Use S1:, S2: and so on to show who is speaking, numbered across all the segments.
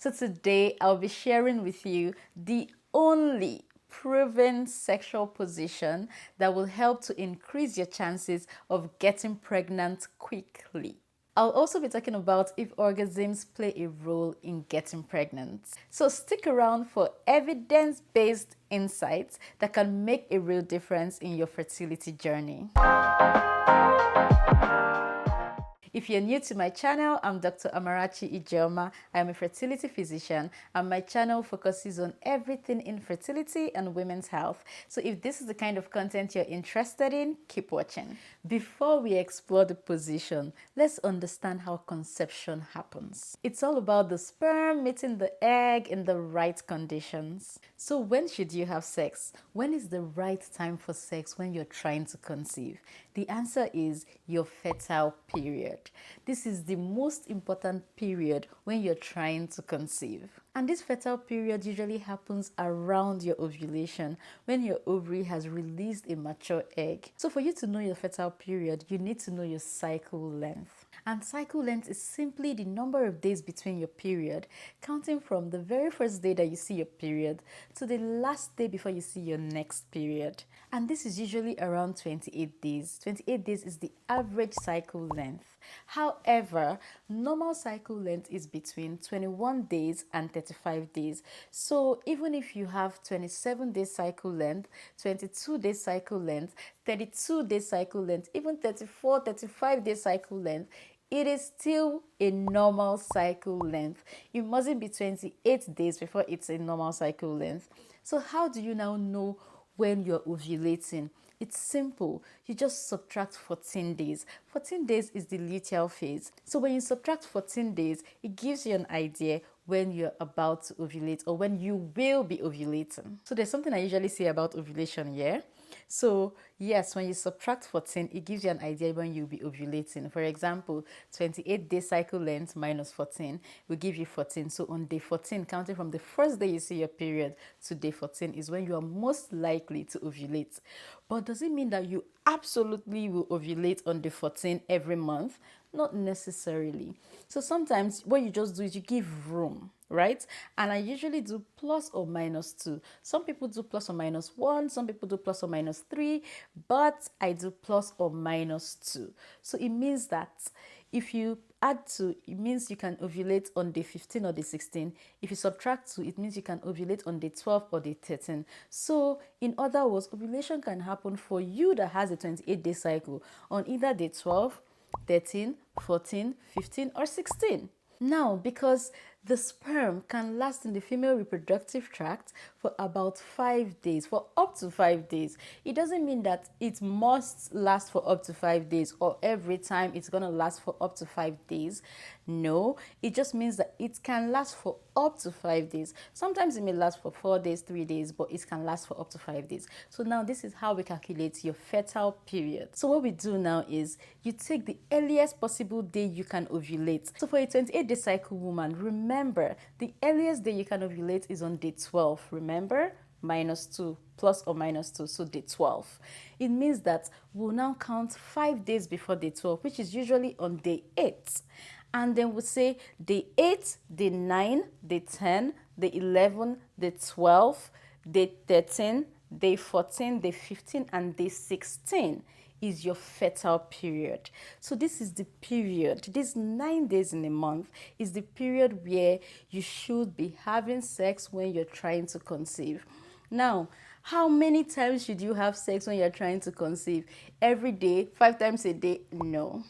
S1: So today I'll be sharing with you the only proven sexual position that will help to increase your chances of getting pregnant quickly. I'll also be talking about if orgasms play a role in getting pregnant. So stick around for evidence-based insights that can make a real difference in your fertility journey. If you're new to my channel, I'm Dr. Amarachi Ijeoma. I'm a fertility physician, and my channel focuses on everything in fertility and women's health. So if this is the kind of content you're interested in, keep watching. Before we explore the position, let's understand how conception happens. It's all about the sperm meeting the egg in the right conditions. So when should you have sex? When is the right time for sex when you're trying to conceive? The answer is your fertile period. This is the most important period when you're trying to conceive. And this fertile period usually happens around your ovulation, when your ovary has released a mature egg. So for you to know your fertile period, you need to know your cycle length. And cycle length is simply the number of days between your period, counting from the very first day that you see your period to the last day before you see your next period. And this is usually around 28 days. 28 days is the average cycle length. However, normal cycle length is between 21 days and 35 days. So even if you have 27 days cycle length, 22 days cycle length, 32 days cycle length, even 34, 35 days cycle length, it is still a normal cycle length. It mustn't be 28 days before it's a normal cycle length. So how do you now know when you're ovulating? It's simple. You just subtract 14 days. 14 days is the luteal phase. So when you subtract 14 days, it gives you an idea when you're about to ovulate or when you will be ovulating. So there's something I usually say about ovulation, yeah? So yes, when you subtract 14, it gives you an idea when you'll be ovulating. For example, 28 day cycle length minus 14 will give you 14. So on day 14, counting from the first day you see your period to day 14 is when you are most likely to ovulate. But does it mean that you absolutely will ovulate on day 14 every month? Not necessarily. So sometimes what you just do is you give room, right? And I usually do plus or minus 2. Some people do plus or minus 1, some people do plus or minus 3, but I do plus or minus 2. So it means that if you add 2, it means you can ovulate on day 15 or day 16. If you subtract 2, it means you can ovulate on day 12 or day 13. So in other words, ovulation can happen for you that has a 28-day cycle on either day 12, 13, 14, 15, or 16. Now, because the sperm can last in the female reproductive tract for about 5 days, for up to 5 days. It doesn't mean that it must last for up to 5 days or every time it's going to last for up to 5 days. No, it just means that it can last for up to 5 days. Sometimes it may last for 4 days, 3 days, but it can last for up to 5 days. So now this is how we calculate your fertile period. So what we do now is you take the earliest possible day you can ovulate. So for a 28-day cycle woman, remember the earliest day you can ovulate is on day 12. Remember? Minus 2 plus or minus 2, so day 12. It means that we'll now count 5 days before day 12, which is usually on day 8. And then we'll say day 8, day 9, day 10, day 11, day 12, day 13, day 14, day 15, and day 16 is your fertile period. So this is the period, these 9 days in a month is the period where you should be having sex when you're trying to conceive. Now, how many times should you have sex when you're trying to conceive? Every day, 5 times a day? No.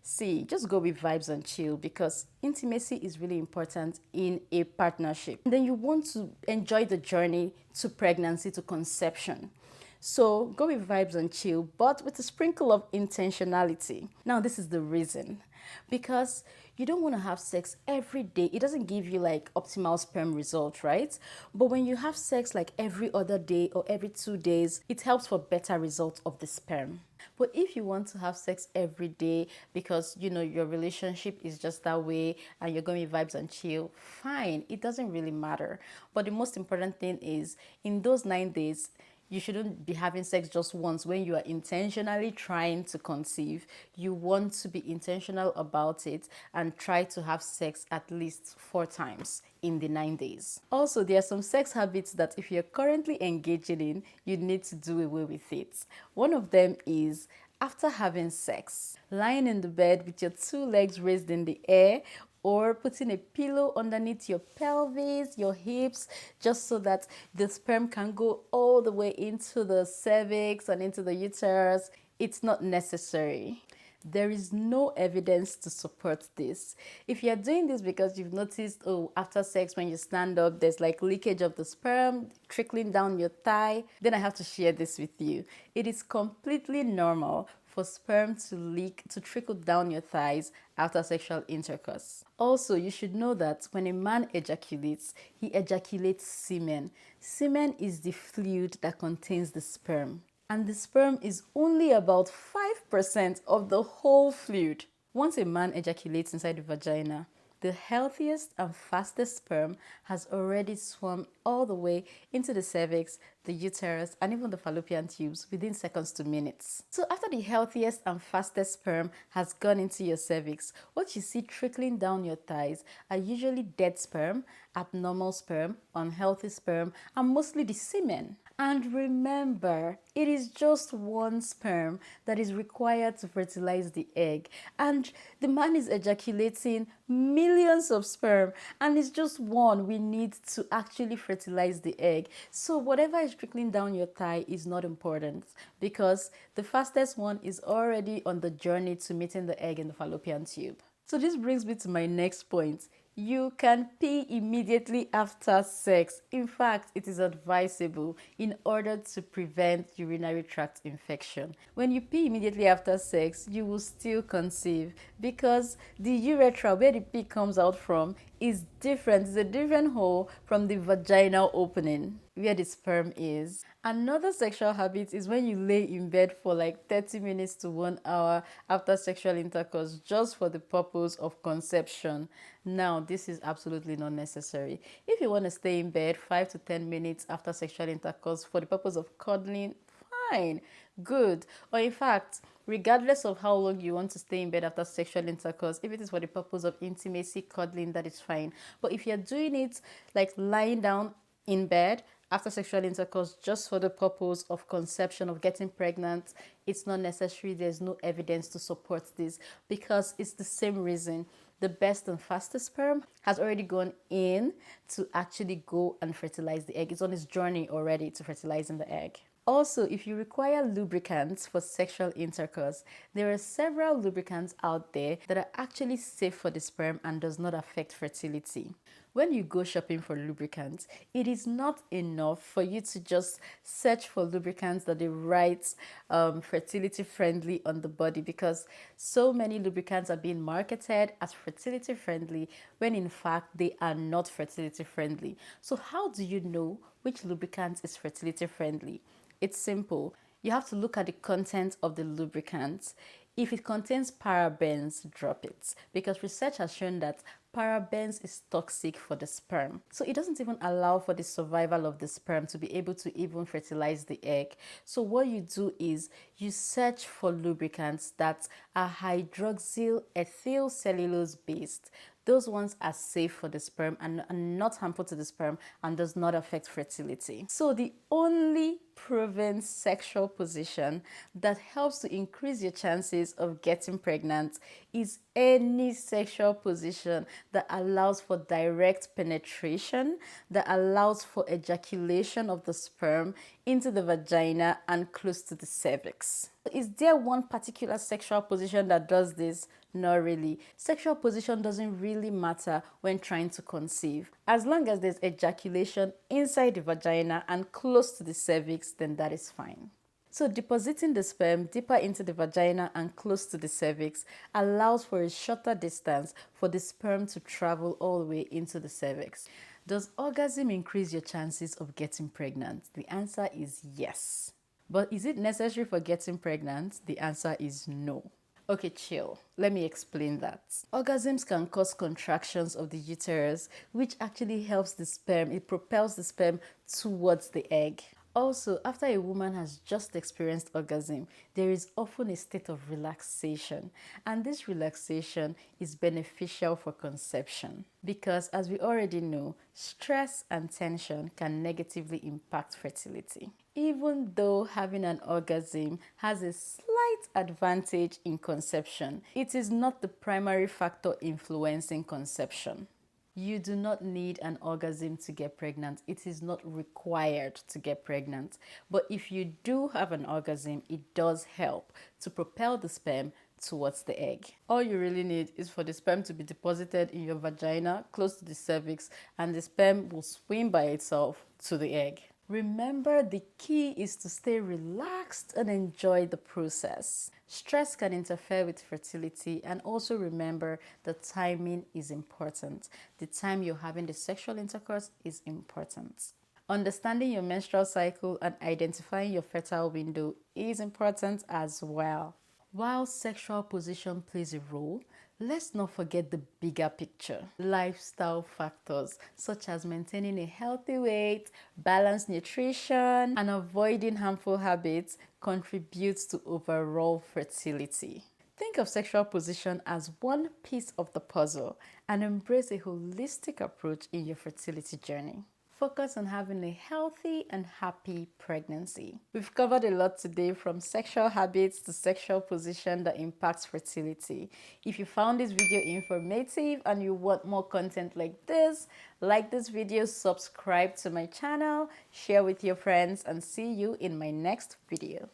S1: See, just go with vibes and chill because intimacy is really important in a partnership. And then you want to enjoy the journey to pregnancy, to conception. So go with vibes and chill, but with a sprinkle of intentionality. Now, this is the reason. Because you don't want to have sex every day. It doesn't give you like optimal sperm results, right? But when you have sex like every other day or every 2 days, it helps for better results of the sperm. But if you want to have sex every day because, you know, your relationship is just that way and you're going with vibes and chill, fine. It doesn't really matter. But the most important thing is in those 9 days, You shouldn't be having sex just once when you are intentionally trying to conceive. You want to be intentional about it and try to have sex at least 4 times in the 9 days. Also, there are some sex habits that if you're currently engaging in, you need to do away with it. One of them is after having sex, lying in the bed with your 2 legs raised in the air, or putting a pillow underneath your pelvis, your hips, just so that the sperm can go all the way into the cervix and into the uterus. It's not necessary. There is no evidence to support this. If you're doing this because you've noticed, oh, after sex, when you stand up, there's like leakage of the sperm trickling down your thigh, then I have to share this with you. It is completely normal for sperm to leak, to trickle down your thighs after sexual intercourse. Also, you should know that when a man ejaculates, he ejaculates semen. Semen is the fluid that contains the sperm, and the sperm is only about 5% of the whole fluid. Once a man ejaculates inside the vagina, the healthiest and fastest sperm has already swum all the way into the cervix, the uterus, and even the fallopian tubes within seconds to minutes. So after the healthiest and fastest sperm has gone into your cervix, what you see trickling down your thighs are usually dead sperm, abnormal sperm, unhealthy sperm, and mostly the semen. And remember, it is just one sperm that is required to fertilize the egg. And the man is ejaculating millions of sperm, and it's just one we need to actually fertilize the egg. So whatever is trickling down your thigh is not important, because the fastest one is already on the journey to meeting the egg in the fallopian tube. So this brings me to my next point. You can pee immediately after sex. In fact, it is advisable in order to prevent urinary tract infection. When you pee immediately after sex, you will still conceive, because the urethra, where the pee comes out from, is different. It's a different hole from the vaginal opening where the sperm is. Another sexual habit is when you lay in bed for like 30 minutes to 1 hour after sexual intercourse just for the purpose of conception. Now, this is absolutely not necessary. If you want to stay in bed 5 to 10 minutes after sexual intercourse for the purpose of cuddling, fine, good. Or in fact, regardless of how long you want to stay in bed after sexual intercourse, if it is for the purpose of intimacy, cuddling, that is fine. But if you're doing it like lying down in bed after sexual intercourse just for the purpose of conception, of getting pregnant, it's not necessary. There's no evidence to support this, because it's the same reason. The best and fastest sperm has already gone in to actually go and fertilize the egg. It's on its journey already to fertilizing the egg. Also, if you require lubricants for sexual intercourse, there are several lubricants out there that are actually safe for the sperm and does not affect fertility. When you go shopping for lubricants, it is not enough for you to just search for lubricants that they write fertility friendly on the body, because so many lubricants are being marketed as fertility friendly when in fact they are not fertility friendly. So how do you know which lubricant is fertility friendly? It's simple. You have to look at the content of the lubricant. If it contains parabens, drop it, because research has shown that parabens is toxic for the sperm. So it doesn't even allow for the survival of the sperm to be able to even fertilize the egg. So what you do is you search for lubricants that are hydroxyl ethyl cellulose based. Those ones are safe for the sperm and are not harmful to the sperm and does not affect fertility. So the only proven sexual position that helps to increase your chances of getting pregnant is any sexual position that allows for direct penetration, that allows for ejaculation of the sperm into the vagina and close to the cervix. Is there one particular sexual position that does this? Not really. Sexual position doesn't really matter when trying to conceive. As long as there's ejaculation inside the vagina and close to the cervix, then that is fine. So depositing the sperm deeper into the vagina and close to the cervix allows for a shorter distance for the sperm to travel all the way into the cervix. Does orgasm increase your chances of getting pregnant? The answer is yes. But is it necessary for getting pregnant? The answer is no. Okay, chill. Let me explain that. Orgasms can cause contractions of the uterus, which actually helps the sperm. It propels the sperm towards the egg. Also, after a woman has just experienced orgasm, there is often a state of relaxation, and this relaxation is beneficial for conception because, as we already know, stress and tension can negatively impact fertility. Even though having an orgasm has a slight advantage in conception, it is not the primary factor influencing conception. You do not need an orgasm to get pregnant. It is not required to get pregnant. But if you do have an orgasm, it does help to propel the sperm towards the egg. All you really need is for the sperm to be deposited in your vagina close to the cervix, and the sperm will swim by itself to the egg. Remember, the key is to stay relaxed and enjoy the process. Stress can interfere with fertility, and also remember the timing is important. The time you're having the sexual intercourse is important. Understanding your menstrual cycle and identifying your fertile window is important as well. While sexual position plays a role, let's not forget the bigger picture. Lifestyle factors such as maintaining a healthy weight, balanced nutrition, and avoiding harmful habits contributes to overall fertility. Think of sexual position as one piece of the puzzle and embrace a holistic approach in your fertility journey. Focus on having a healthy and happy pregnancy. We've covered a lot today, from sexual habits to sexual position that impacts fertility. If you found this video informative and you want more content like this video, subscribe to my channel, share with your friends, and see you in my next video.